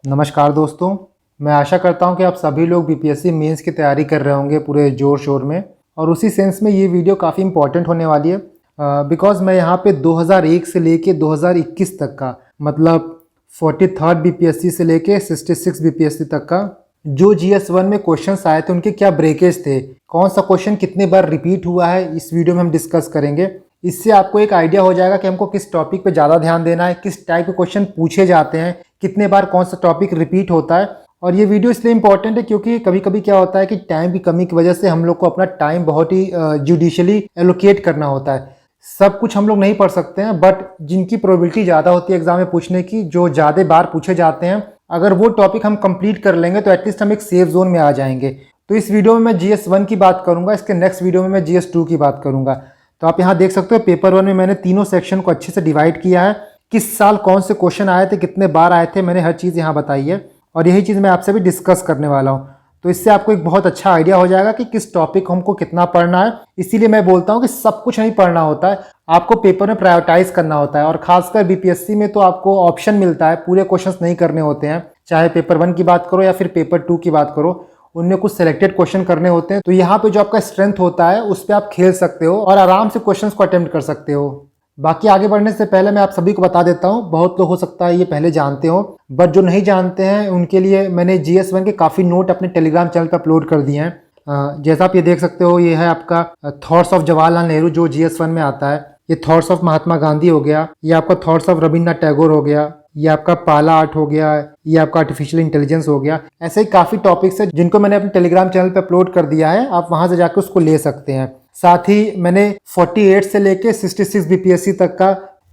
नमस्कार दोस्तों, मैं आशा करता हूं कि आप सभी लोग बीपीएससी मेंस की तैयारी कर रहे होंगे पूरे ज़ोर शोर में। और उसी सेंस में ये वीडियो काफ़ी इंपॉर्टेंट होने वाली है बिकॉज़ मैं यहाँ पे 2001 से लेके 2021 तक का मतलब 43rd बीपीएससी से लेके 66 बीपीएससी तक का जो GS1 में क्वेश्चंस आए थे उनके क्या ब्रेकेज थे, कौन सा क्वेश्चन कितने बार रिपीट हुआ है, इस वीडियो में हम डिस्कस करेंगे। इससे आपको एक आइडिया हो जाएगा कि हमको किस टॉपिक पे ज़्यादा ध्यान देना है, किस टाइप के क्वेश्चन पूछे जाते हैं, कितने बार कौन सा टॉपिक रिपीट होता है। और ये वीडियो इसलिए इंपॉर्टेंट है क्योंकि कभी कभी क्या होता है कि टाइम की कमी की वजह से हम लोग को अपना टाइम बहुत ही जुडिशली एलोकेट करना होता है। सब कुछ हम लोग नहीं पढ़ सकते हैं, बट जिनकी प्रोबेबिलिटी ज़्यादा होती है एग्जाम में पूछने की, जो ज़्यादा बार पूछे जाते हैं, अगर वो टॉपिक हम कंप्लीट कर लेंगे तो एटलीस्ट हम एक सेफ जोन में आ जाएंगे। तो इस वीडियो में मैं GS1 की बात करूंगा, इसके नेक्स्ट वीडियो में मैं GS2 की बात करूंगा। तो आप यहाँ देख सकते हो पेपर 1 में मैंने तीनों सेक्शन को अच्छे से डिवाइड किया है, किस साल कौन से क्वेश्चन आए थे, कितने बार आए थे, मैंने हर चीज़ यहाँ बताई है। और यही चीज़ मैं आपसे भी डिस्कस करने वाला हूँ। तो इससे आपको एक बहुत अच्छा आइडिया हो जाएगा कि किस टॉपिक हमको कितना पढ़ना है। इसीलिए मैं बोलता हूँ कि सब कुछ नहीं पढ़ना होता है, आपको पेपर में प्रायोरिटाइज करना होता है। और खासकर बीपीएससी में तो आपको ऑप्शन मिलता है, पूरे क्वेश्चंस नहीं करने होते हैं। चाहे पेपर 1 की बात करो या फिर पेपर 2 की बात करो, उनमें कुछ सिलेक्टेड क्वेश्चन करने होते हैं। तो यहाँ पे जो आपका स्ट्रेंथ होता है उस पर आप खेल सकते हो और आराम से क्वेश्चंस को अटेम्प्ट कर सकते हो। बाकी आगे बढ़ने से पहले मैं आप सभी को बता देता हूँ, बहुत लोग हो सकता है ये पहले जानते हो, बट जो नहीं जानते हैं उनके लिए मैंने GS1 के काफ़ी नोट अपने टेलीग्राम चैनल पर अपलोड कर दिए हैं। जैसा आप ये देख सकते हो, ये है आपका थॉट्स ऑफ जवाहरलाल नेहरू जो GS1 में आता है। ये थॉट्स ऑफ महात्मा गांधी हो गया, ये आपका थॉट्स ऑफ रविन्द्रनाथ टैगोर हो गया, ये आपका पाला आर्ट हो गया, ये आपका आर्टिफिशियल इंटेलिजेंस हो गया। ऐसे ही काफ़ी टॉपिक्स है जिनको मैंने अपने टेलीग्राम चैनल पे अपलोड कर दिया है, आप वहां से जाकर उसको ले सकते हैं। साथ ही मैंने 48 से लेके 66 बीपीएससी तक का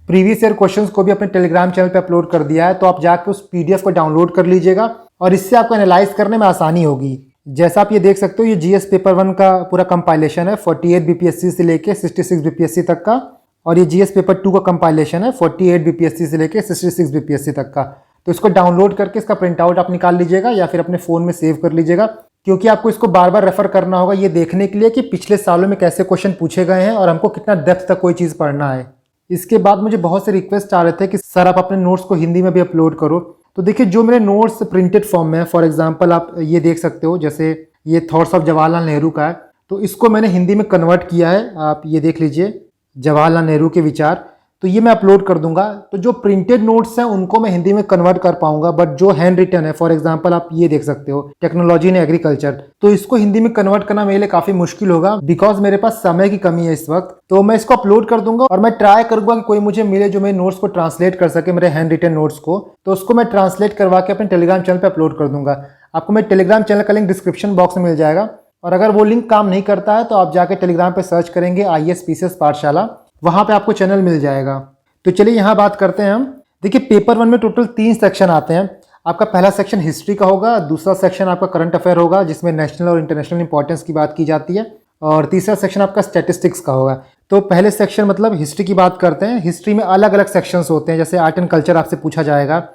प्रीवियस ईयर क्वेश्चंस को भी अपने टेलीग्राम चैनल पे अपलोड कर दिया है। तो आप जाकर उस PDF को डाउनलोड कर लीजिएगा और इससे आपको एनालाइज करने में आसानी होगी। जैसा आप ये देख सकते हो, ये GS पेपर 1 का पूरा कंपाइलेशन है 48 बीपीएससी से लेके 66 बीपीएससी तक का, और ये GS पेपर 2 का कंपाइलेशन है 48 बीपीएससी से लेके 66 बीपीएससी तक का। तो इसको डाउनलोड करके इसका प्रिंट आउट आप निकाल लीजिएगा या फिर अपने फ़ोन में सेव कर लीजिएगा, क्योंकि आपको इसको बार बार रेफर करना होगा ये देखने के लिए कि पिछले सालों में कैसे क्वेश्चन पूछे गए हैं और हमको कितना डेप्थ तक कोई चीज़ पढ़ना है। इसके बाद मुझे बहुत से रिक्वेस्ट आ रहे थे कि सर आप अपने नोट्स को हिंदी में भी अपलोड करो। तो देखिए, जो मेरे नोट्स प्रिंटेड फॉर्म में है, फॉर एग्जाम्पल आप ये देख सकते हो, जैसे ये थॉट्स ऑफ जवाहरलाल नेहरू का है, तो इसको मैंने हिंदी में कन्वर्ट किया है। आप ये देख लीजिए, जवाहरलाल नेहरू के विचार, तो ये मैं अपलोड कर दूंगा। तो जो प्रिंटेड नोट्स हैं उनको मैं हिंदी में कन्वर्ट कर पाऊंगा, बट जो हैंड रिटन है, फॉर एग्जांपल आप ये देख सकते हो टेक्नोलॉजी इन एग्रीकल्चर, तो इसको हिंदी में कन्वर्ट करना मेरे लिए काफी मुश्किल होगा बिकॉज मेरे पास समय की कमी है इस वक्त। तो मैं इसको अपलोड कर दूंगा और मैं ट्राई करूंगा कि कोई मुझे मिले जो मेरे नोट्स को ट्रांसलेट कर सके, मेरे हैंड रिटन नोट्स को, तो उसको मैं ट्रांसलेट करवा के अपने टेलीग्राम चैनल पर अपलोड कर दूंगा। आपको मेरे टेलीग्राम चैनल का लिंक डिस्क्रिप्शन बॉक्स में मिल जाएगा, और अगर वो लिंक काम नहीं करता है तो आप जाके टेलीग्राम पे सर्च करेंगे IAS PCS पाठशाला, वहां पे आपको चैनल मिल जाएगा। तो चलिए यहाँ बात करते हैं हम। देखिए, पेपर 1 में टोटल 3 सेक्शन आते हैं। आपका पहला सेक्शन हिस्ट्री का होगा, दूसरा सेक्शन आपका करंट अफेयर होगा जिसमें नेशनल और इंटरनेशनल इंपॉर्टेंस की बात की जाती है, और तीसरा सेक्शन आपका स्टैटिस्टिक्स का होगा। तो पहले सेक्शन मतलब हिस्ट्री की बात करते हैं। हिस्ट्री में अलग अलग सेक्शंस होते हैं, जैसे आर्ट एंड कल्चर आपसे पूछा जाएगा,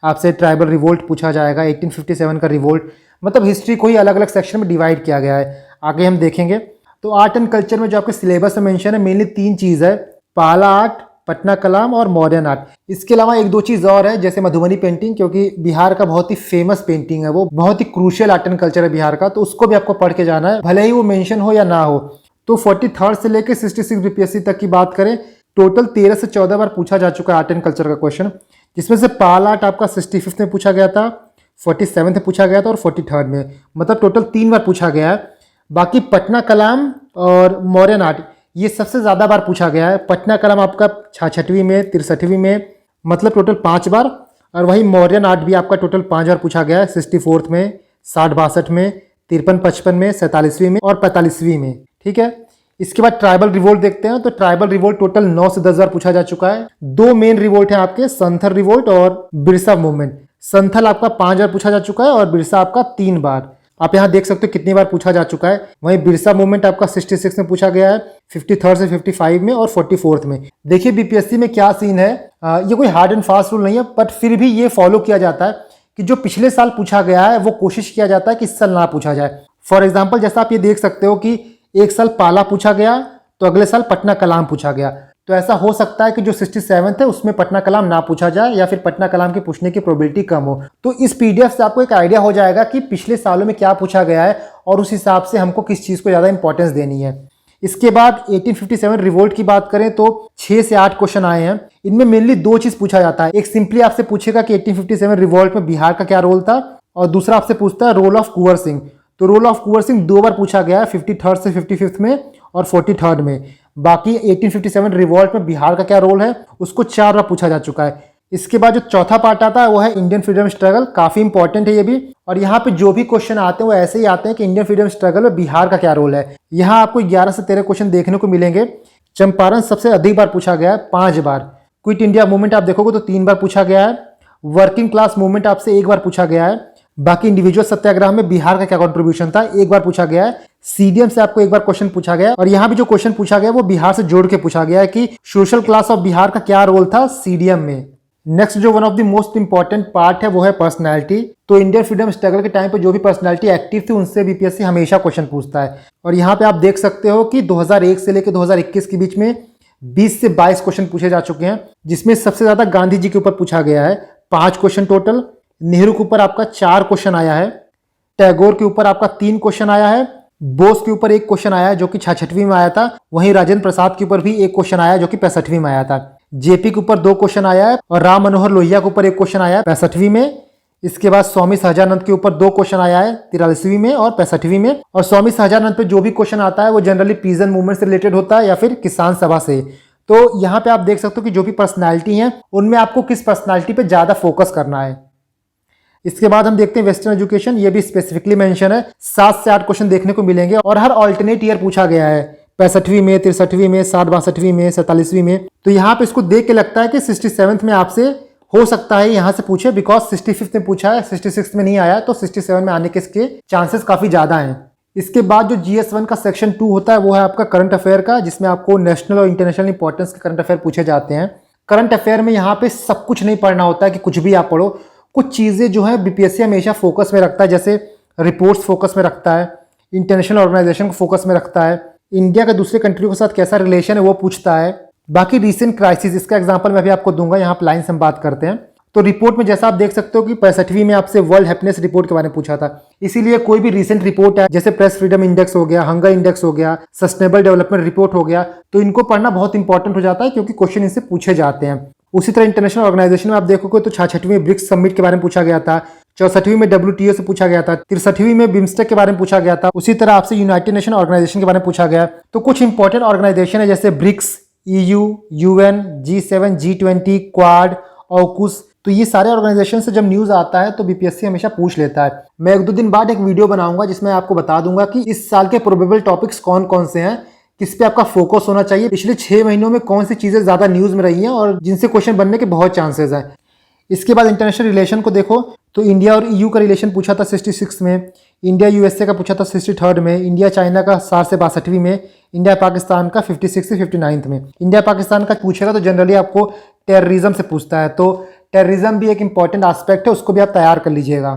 आपसे ट्राइबल रिवोल्ट पूछा जाएगा, 1857 का रिवोल्ट, मतलब हिस्ट्री को ही अलग अलग सेक्शन में डिवाइड किया गया है, आगे हम देखेंगे। तो आर्ट एंड कल्चर में जो आपके सिलेबस में मेंशन है मेनली 3 चीज़ है, पाला आर्ट, पटना कलाम और मॉडर्न आर्ट। इसके अलावा 1-2 चीज़ और है, जैसे मधुबनी पेंटिंग, क्योंकि बिहार का बहुत ही फेमस पेंटिंग है, वो बहुत ही क्रूशियल आर्ट एंड कल्चर है बिहार का, तो उसको भी आपको पढ़ के जाना है, भले ही वो मेंशन हो या ना हो। तो 43rd से लेकर 66 बीपीएससी तक की बात करें, टोटल 13 से 14 बार पूछा जा चुका है आर्ट एंड कल्चर का क्वेश्चन, जिसमें से पाल आर्ट आपका 65th में पूछा गया था, 47th में पूछा गया था और 43rd में, मतलब टोटल 3 बार पूछा गया है। बाकी पटना कलाम और मॉडर्न आर्ट ये सबसे ज़्यादा बार पूछा गया है। पटना कलाम आपका 66वीं में, 63वीं में, मतलब टोटल 5 बार, और वही मॉडर्न आर्ट भी आपका टोटल 5 बार पूछा गया है, 64th में, 60-62 में, 53-55 में, 47वीं में और 45वीं में। ठीक है, इसके बाद ट्राइबल रिवोल्ट देखते हैं। तो ट्राइबल रिवोल्ट टोटल 9 से 10 बार पूछा जा चुका है। 2 मेन रिवोल्ट हैं आपके, संथल रिवोल्ट और बिरसा मूवमेंट। संथल आपका 5 बार पूछा जा चुका है और बिरसा आपका 3 बार। आप यहाँ देख सकते हो कितनी बार पूछा जा चुका है। वहीं बिरसा मूवमेंट आपका 66 में पूछा गया है, 53rd से 55 में और 44th में। देखिए बीपीएससी में क्या सीन है, ये कोई हार्ड एंड फास्ट रूल नहीं है, बट फिर भी ये फॉलो किया जाता है कि जो पिछले साल पूछा गया है वो कोशिश किया जाता है कि इस साल ना पूछा जाए। फॉर एग्जाम्पल, जैसा आप ये देख सकते हो कि एक साल पाला पूछा गया तो अगले साल पटना कलाम पूछा गया, तो ऐसा हो सकता है कि जो 67th है उसमें पटना कलाम ना पूछा जाए या फिर पटना कलाम के पूछने की प्रोबेबिलिटी कम हो। तो इस पीडीएफ से आपको एक आइडिया हो जाएगा कि पिछले सालों में क्या पूछा गया है और उस हिसाब से हमको किस चीज़ को ज़्यादा इंपॉर्टेंस देनी है। इसके बाद 1857 रिवोल्ट की बात करें तो 6 से 8 क्वेश्चन आए हैं। इनमें मेनली 2 चीज़ पूछा जाता है। एक सिंपली आपसे पूछेगा कि 1857 रिवोल्ट में बिहार का क्या रोल था, और दूसरा आपसे पूछता है रोल ऑफ कुंवर सिंह। तो रोल ऑफ कुंवर सिंह 2 बार पूछा गया है, 53rd से 55th में और 43rd में। बाकी 1857 रिवॉल्ट में बिहार का क्या रोल है उसको 4 बार पूछा जा चुका है। इसके बाद जो चौथा पार्ट आता है वो है इंडियन फ्रीडम स्ट्रगल। काफ़ी इंपॉर्टेंट है ये भी, और यहाँ पे जो भी क्वेश्चन आते हैं वो ऐसे ही आते हैं कि इंडियन फ्रीडम स्ट्रगल में बिहार का क्या रोल है। यहाँ आपको 11 से 13 क्वेश्चन देखने को मिलेंगे। चंपारण सबसे अधिक बार पूछा गया है, 5 बार। क्विट इंडिया मूवमेंट आप देखोगे तो 3 बार पूछा गया है। वर्किंग क्लास मूवमेंट आपसे 1 बार पूछा गया है। बाकी इंडिविजुअल सत्याग्रह में बिहार का क्या कंट्रीब्यूशन था 1 बार पूछा गया है। सीडीएम से आपको 1 बार क्वेश्चन पूछा गया है, और यहाँ भी जो क्वेश्चन पूछा गया है वो बिहार से जोड़ के पूछा गया है कि सोशल क्लास ऑफ बिहार का क्या रोल था सीडीएम में। नेक्स्ट जो one of the most important part है वो है पर्सनैलिटी। तो इंडियन फ्रीडम स्ट्रगल के टाइम पे जो भी पर्सनैलिटी एक्टिव थी उनसे बीपीएससी हमेशा क्वेश्चन पूछता है। और यहाँ पे आप देख सकते हो कि 2001 से लेकर 2021 के बीच में 20 से 22 क्वेश्चन पूछे जा चुके हैं, जिसमें सबसे ज्यादा गांधी जी के ऊपर पूछा गया है 5 क्वेश्चन टोटल। नेहरू के ऊपर आपका 4 क्वेश्चन आया है। टैगोर के ऊपर आपका 3 क्वेश्चन आया है। बोस के ऊपर 1 क्वेश्चन आया है जो कि 66वीं में आया था। वहीं राजेंद्र प्रसाद के ऊपर भी 1 क्वेश्चन आया जो कि 65वीं में आया था। जेपी के ऊपर 2 क्वेश्चन आया है, और राम मनोहर लोहिया के ऊपर 1 क्वेश्चन आया है 65वीं में। इसके बाद स्वामी सहजानंद के ऊपर 2 क्वेश्चन आया है 43वीं में और 65वीं में। और स्वामी सहजानंद पे जो भी क्वेश्चन आता है वो जनरली पीजन मूवमेंट से रिलेटेड होता है या फिर किसान सभा से। तो यहाँ पे आप देख सकते हो कि जो भी पर्सनैलिटी है उनमें आपको किस पर्सनैलिटी पे ज्यादा फोकस करना है। इसके बाद हम देखते हैं वेस्टर्न एजुकेशन। ये भी स्पेसिफिकली मेंशन है। 7 से 8 क्वेश्चन देखने को मिलेंगे और हर ऑल्टरनेट ईयर पूछा गया है, 65वीं में, 63वीं में, 62वीं में, 47वीं में। तो यहाँ पे इसको देख के लगता है कि 67th में आपसे हो सकता है यहाँ से पूछे, बिकॉज 65th में पूछा है, 66 में नहीं आया, तो 67 में आने के इसके चांसेस काफी ज्यादा हैं। इसके बाद जो GS1 का सेक्शन 2 होता है वो है आपका करंट अफेयर का, जिसमें आपको नेशनल और इंटरनेशनल इंपॉर्टेंस के करंट अफेयर पूछे जाते हैं। करंट अफेयर में यहाँ पे सब कुछ नहीं पढ़ना होता है कि कुछ भी आप पढ़ो। कुछ चीज़ें जो है बीपीएससी हमेशा फोकस में रखता है, जैसे रिपोर्ट्स फोकस में रखता है, इंटरनेशनल ऑर्गेनाइजेशन को फोकस में रखता है, इंडिया का दूसरे कंट्रियों के साथ कैसा रिलेशन है वो पूछता है। बाकी रीसेंट क्राइसिस, इसका एग्जांपल मैं भी आपको दूंगा, यहाँ पे लाइन से हम बात करते हैं। तो रिपोर्ट में जैसा आप देख सकते हो कि 65वीं में आपसे वर्ल्ड हैप्पीनेस रिपोर्ट के बारे में पूछा था। इसीलिए कोई भी रीसेंट रिपोर्ट है, जैसे प्रेस फ्रीडम इंडेक्स हो गया, हंगर इंडेक्स हो गया, सस्टेनेबल डेवलपमेंट रिपोर्ट हो गया, तो इनको पढ़ना बहुत इंपॉर्टेंट हो जाता है क्योंकि क्वेश्चन इनसे पूछे जाते हैं। उसी तरह इंटरनेशनल ऑर्गेनाइजेशन में आप देखोगे तो 66वीं ब्रिक्स समिट के बारे में पूछा गया था, 64वीं में WTO से पूछा गया था, 63वीं में बिम्स्टेक के बारे में पूछा गया था। उसी तरह आपसे यूनाइटेड नेशन ऑर्गेनाइजेशन के बारे में पूछा गया। तो कुछ इंपॉर्टेंट ऑर्गेनाइजेशन है जैसे BRICS, EU, UN, G7, G20, Quad, AUKUS. तो ये सारे ऑर्गेनाइजेशन से जब न्यूज आता है तो बीपीएससी हमेशा पूछ लेता है। मैं 1-2 दिन बाद एक वीडियो बनाऊंगा जिसमें आपको बता दूंगा कि इस साल के प्रोबेबल टॉपिक्स कौन कौन से हैं, किस पे आपका फोकस होना चाहिए, पिछले 6 महीनों में कौन सी चीजें ज्यादा न्यूज में रही हैं और जिनसे क्वेश्चन बनने के बहुत चांसेस हैं। इसके बाद इंटरनेशनल रिलेशन को देखो तो इंडिया और EU का रिलेशन पूछा था 66 में, इंडिया USA का पूछा था 63rd में, इंडिया चाइना का 60 से 62वीं में, इंडिया पाकिस्तान का 56 से 59th में। इंडिया पाकिस्तान का पूछेगा तो जनरली आपको टेररिज्म से पूछता है, तो टेररिज्म भी एक इंपॉर्टेंट एस्पेक्ट है, उसको भी आप तैयार कर लीजिएगा।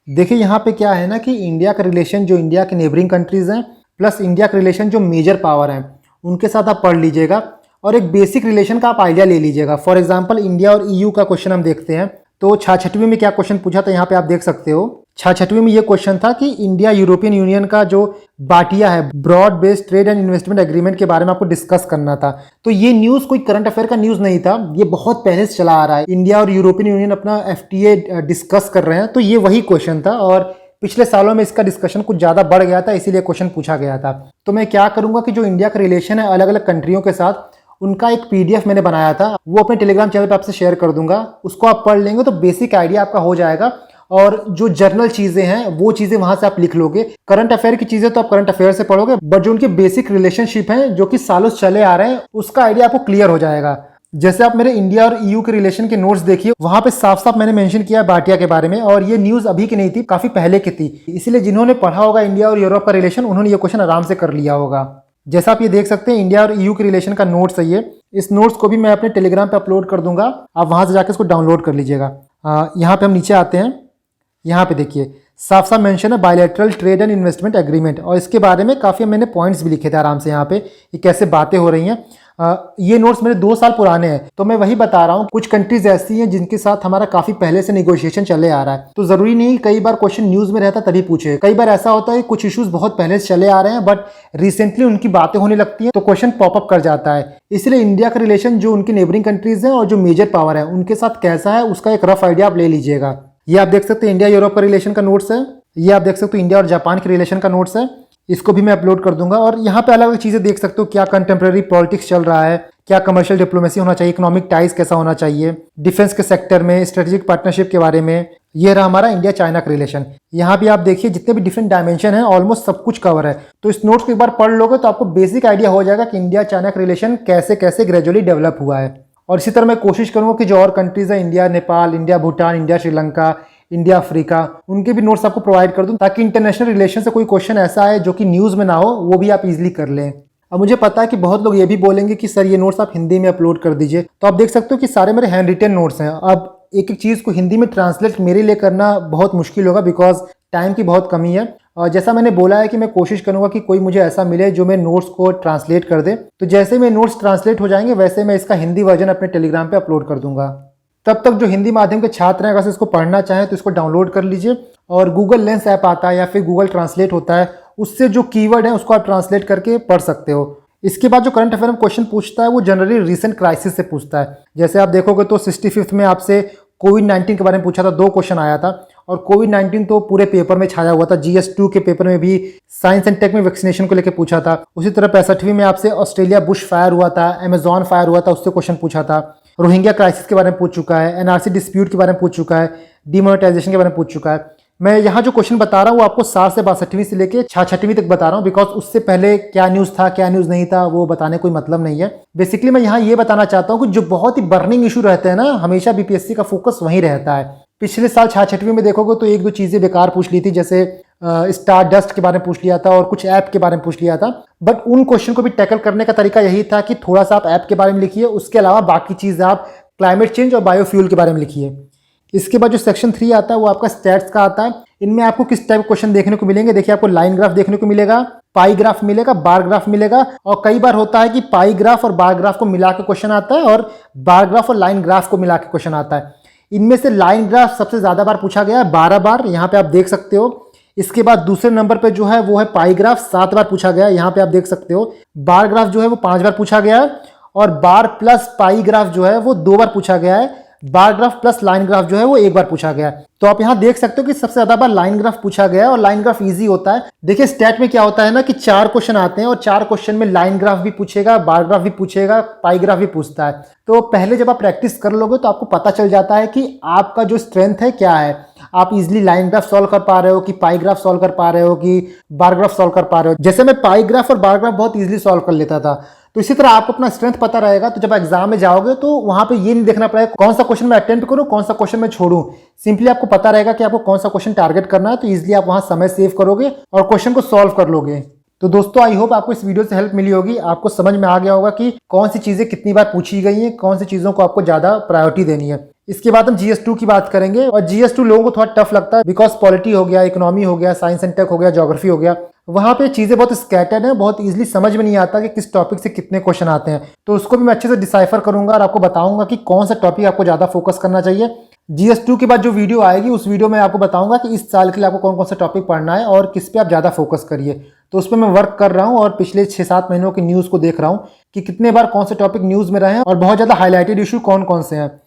देखिए यहाँ पे क्या है ना कि इंडिया का रिलेशन जो इंडिया के नेबरिंग कंट्रीज हैं प्लस इंडिया का रिलेशन जो मेजर पावर हैं उनके साथ आप पढ़ लीजिएगा और एक बेसिक रिलेशन का आप आइडिया ले लीजिएगा। फॉर एग्जांपल इंडिया और EU का क्वेश्चन हम देखते हैं तो 66वीं में क्या क्वेश्चन पूछा था यहाँ पे आप देख सकते हो। 66वीं में ये क्वेश्चन था कि इंडिया यूरोपियन यूनियन का जो बाटिया है, broad based trade and investment agreement के बारे में आपको डिस्कस करना था। तो ये न्यूज कोई करंट अफेयर का न्यूज नहीं था, ये बहुत पहले से चला आ रहा है। इंडिया और यूरोपियन यूनियन अपना FTA डिस्कस कर रहे हैं, तो ये वही क्वेश्चन था और पिछले सालों में इसका डिस्कशन कुछ ज्यादा बढ़ गया था, इसीलिए क्वेश्चन पूछा गया था। तो मैं क्या करूंगा कि जो इंडिया का रिलेशन है अलग अलग कंट्रियों के साथ, उनका एक PDF मैंने बनाया था, वो अपने टेलीग्राम चैनल पे आपसे शेयर कर दूंगा। उसको आप पढ़ लेंगे तो बेसिक आइडिया आपका हो जाएगा और जो जर्नल चीजें हैं वो चीजें वहां से आप लिख लोगे। करंट अफेयर की चीजें तो आप करंट अफेयर से पढ़ोगे, बट जो उनके बेसिक रिलेशनशिप हैं जो कि सालों से चले आ रहे हैं उसका आइडिया आपको क्लियर हो जाएगा। जैसे आप मेरे इंडिया और EU के रिलेशन के नोट्स देखिए, वहां पे साफ साफ मैंने मेंशन किया बाटिया के बारे में, और ये न्यूज अभी की नहीं थी, काफी पहले की थी। इसलिए जिन्होंने पढ़ा होगा इंडिया और यूरोप का रिलेशन उन्होंने ये क्वेश्चन आराम से कर लिया होगा। जैसा आप ये देख सकते हैं इंडिया और EU के रिलेशन का नोट्स है ये। इस नोट्स को भी मैं अपने टेलीग्राम पे अपलोड कर दूंगा, आप वहां से जाकर इसको डाउनलोड कर लीजिएगा। यहाँ पे हम नीचे आते हैं, यहाँ पे देखिए साफ साफ मेंशन है bilateral trade and investment agreement, और इसके बारे में काफ़ी मैंने पॉइंट्स भी लिखे थे आराम से यहाँ पे, ये कैसे बातें हो रही हैं। ये नोट्स मेरे 2 साल पुराने हैं, तो मैं वही बता रहा हूँ। कुछ कंट्रीज ऐसी हैं जिनके साथ हमारा काफी पहले से नेगोशिएशन चले आ रहा है, तो जरूरी नहीं कई बार क्वेश्चन न्यूज में रहता तभी पूछे। कई बार ऐसा होता है कुछ इश्यूज बहुत पहले से चले आ रहे हैं, बट रिसेंटली उनकी बातें होने लगती हैं तो क्वेश्चन पॉपअप कर जाता है। इसलिए इंडिया का रिलेशन जो उनकी नेबरिंग कंट्रीज हैं और जो मेजर पावर है उनके साथ कैसा है, उसका एक रफ आइडिया आप ले लीजिएगा। ये आप देख सकते हैं इंडिया यूरोप का रिलेशन का नोट्स है। ये आप देख सकते हो इंडिया और जापान के रिलेशन का नोट्स है। इसको भी मैं अपलोड कर दूंगा। और यहाँ पे अलग अलग चीजें देख सकते हो, क्या कंटेम्प्रेरी पॉलिटिक्स चल रहा है, क्या कमर्शियल डिप्लोमेसी होना चाहिए, इकोनॉमिक टाइज कैसा होना चाहिए, डिफेंस के सेक्टर में स्ट्रेटेजिक पार्टनरशिप के बारे में। ये रहा हमारा इंडिया चाइना का रिलेशन। यहाँ भी आप देखिए जितने भी डिफरेंट डायमेंशन है ऑलमोस्ट सब कुछ कवर है। तो इस नोट्स को एक बार पढ़ लोगे तो आपको बेसिक आइडिया हो जाएगा कि इंडिया चाइना का रिलेशन कैसे कैसे ग्रेजुअली डेवलप हुआ है। और इसी तरह मैं कोशिश करूंगा कि जो और कंट्रीज है, India Nepal, India Bhutan, India Sri Lanka, India Africa, उनके भी नोट्स आपको प्रोवाइड कर दूं, ताकि इंटरनेशनल रिलेशन से कोई क्वेश्चन ऐसा आए जो कि न्यूज़ में ना हो, वो भी आप इजीली कर लें। अब मुझे पता है कि बहुत लोग ये भी बोलेंगे कि सर ये नोट्स आप हिंदी में अपलोड कर दीजिए, तो आप देख सकते हो कि सारे मेरे हैंड रिटन नोट्स हैं। अब एक एक चीज़ को हिंदी में ट्रांसलेट मेरे लिए करना बहुत मुश्किल होगा, बिकॉज टाइम की बहुत कमी है। और जैसा मैंने बोला है कि मैं कोशिश करूंगा कि कोई मुझे ऐसा मिले जो मेरे नोट्स को ट्रांसलेट कर दे, तो जैसे मेरे नोट्स ट्रांसलेट हो जाएंगे वैसे मैं इसका हिंदी वर्जन अपने टेलीग्राम पे अपलोड कर दूंगा। तब तक जो हिंदी माध्यम के छात्र हैं अगर इसको पढ़ना चाहें तो इसको डाउनलोड कर लीजिए। और गूगल लेंस ऐप आता है या फिर गूगल ट्रांसलेट होता है, उससे जो कीवर्ड है उसको आप ट्रांसलेट करके पढ़ सकते हो। इसके बाद जो करंट अफेयर में क्वेश्चन पूछता है वो जनरली रिसेंट क्राइसिस से पूछता है। जैसे आप देखोगे तो 65th में आपसे कोविड-19 के बारे में पूछा था, 2 क्वेश्चन आया था। और कोविड-19 तो पूरे पेपर में छाया हुआ था। GS2 के पेपर में भी साइंस एंड टेक में वैक्सीनेशन को लेकर पूछा था। उसी तरह 65वीं में आपसे ऑस्ट्रेलिया बुश फायर हुआ था, अमेजॉन फायर हुआ था, उससे क्वेश्चन पूछा था। रोहिंग्या क्राइसिस के बारे में पूछ चुका है, NRC डिस्प्यूट के बारे में पूछ चुका है, डिमोनेटाइजेशन के बारे में पूछ चुका है। मैं यहाँ जो क्वेश्चन बता रहा हूँ वो आपको 7 से 62वीं से लेके 66वीं तक बता रहा हूँ, बिकॉज उससे पहले क्या न्यूज़ था क्या न्यूज़ नहीं था वो बताने कोई मतलब नहीं है। बेसिकली मैं यहाँ ये बताना चाहता हूँ कि जो बहुत ही बर्निंग इशू रहते हैं ना, हमेशा BPSC का फोकस वहीं रहता है। पिछले साल 66वीं में देखोगे तो 1-2 चीज़ें बेकार पूछ ली थी, जैसे स्टार डस्ट के बारे में पूछ लिया था और कुछ ऐप के बारे में पूछ लिया था। बट उन क्वेश्चन को भी टैकल करने का तरीका यही था कि थोड़ा सा आप ऐप के बारे में लिखिए, उसके अलावा बाकी चीज़ आप क्लाइमेट चेंज और बायोफ्यूल के बारे में लिखिए। इसके बाद जो सेक्शन 3 आता है वो आपका स्टैट्स का आता है। इनमें आपको किस टाइप के क्वेश्चन देखने को मिलेंगे, देखिए आपको लाइन ग्राफ देखने को मिलेगा, पाई ग्राफ मिलेगा, बार ग्राफ मिलेगा। और कई बार होता है कि पाई ग्राफ और बार ग्राफ को मिला के क्वेश्चन आता है और बार ग्राफ और लाइन ग्राफ को मिला के क्वेश्चन आता है। इनमें से लाइन ग्राफ सबसे ज्यादा बार पूछा गया है, 12 बार, यहाँ पे आप देख सकते हो। इसके बाद दूसरे नंबर पे जो है वो है पाई ग्राफ, 7 बार पूछा गया है, यहाँ पे आप देख सकते हो। बार ग्राफ जो है वो 5 बार पूछा गया है और बार प्लस पाई ग्राफ जो है वो 2 बार पूछा गया है। Bar graph plus line graph जो है वो 1 बार पूछा गया है। तो आप यहाँ देख सकते हो कि सबसे ज्यादा बार लाइन ग्राफ पूछा गया है और लाइन ग्राफ इजी होता है। देखिए स्टैट में क्या होता है ना कि 4 क्वेश्चन आते हैं और 4 क्वेश्चन में लाइन ग्राफ भी पूछेगा, बार ग्राफ भी पूछेगा, पाई ग्राफ भी पूछता है। तो पहले जब आप प्रैक्टिस कर लोगे तो आपको पता चल जाता है कि आपका जो स्ट्रेंथ है क्या है। आप इजिली लाइन ग्राफ सॉल्व कर पा रहे हो कि पाई ग्राफ सॉल्व कर पा रहे हो कि बार ग्राफ सॉल्व कर पा रहे हो। जैसे मैं पाई ग्राफ और बार ग्राफ बहुत इजिली सॉल्व कर लेता था, तो इसी तरह आपको अपना स्ट्रेंथ पता रहेगा। तो जब एग्जाम में जाओगे तो वहां पे ये नहीं देखना पड़ेगा कौन सा क्वेश्चन मैं अटेम्प्ट करूं, कौन सा क्वेश्चन मैं छोड़ूं। सिंपली आपको पता रहेगा कि आपको कौन सा क्वेश्चन टारगेट करना है, तो इजिली आप वहां समय सेव करोगे और क्वेश्चन को सॉल्व कर लोगे। तो दोस्तों आई होप आपको इस वीडियो से हेल्प मिली होगी, आपको समझ में आ गया होगा कि कौन सी चीजें कितनी बार पूछी गई हैं, कौन सी चीजों को आपको ज्यादा प्रायोरिटी देनी है। इसके बाद हम GS2 की बात करेंगे। और GS2 लोगों को थोड़ा टफ लगता है, बिकॉज पॉलिटी हो गया, इकोनॉमी हो गया, साइंस एंड टेक हो गया, ज्योग्राफी हो गया, वहां पे चीजें बहुत स्कैटर्ड है, बहुत इजीली समझ में नहीं आता कि किस टॉपिक से कितने क्वेश्चन आते हैं। तो उसको भी मैं अच्छे से डिसाइफर करूंगा और आपको बताऊंगा कि कौन सा टॉपिक आपको ज्यादा फोकस करना चाहिए। GS2 के बाद जो वीडियो आएगी उस वीडियो में आपको बताऊंगा कि इस साल के लिए आपको कौन कौन सा टॉपिक पढ़ना है और किस पे आप ज्यादा फोकस करिए। तो उस पर मैं वर्क कर रहा हूँ और पिछले 6-7 महीनों की न्यूज को देख रहा हूँ कि कितने बार कौन से टॉपिक न्यूज में रहे हैं और बहुत ज्यादा हाईलाइटेड इशू कौन कौन से हैं।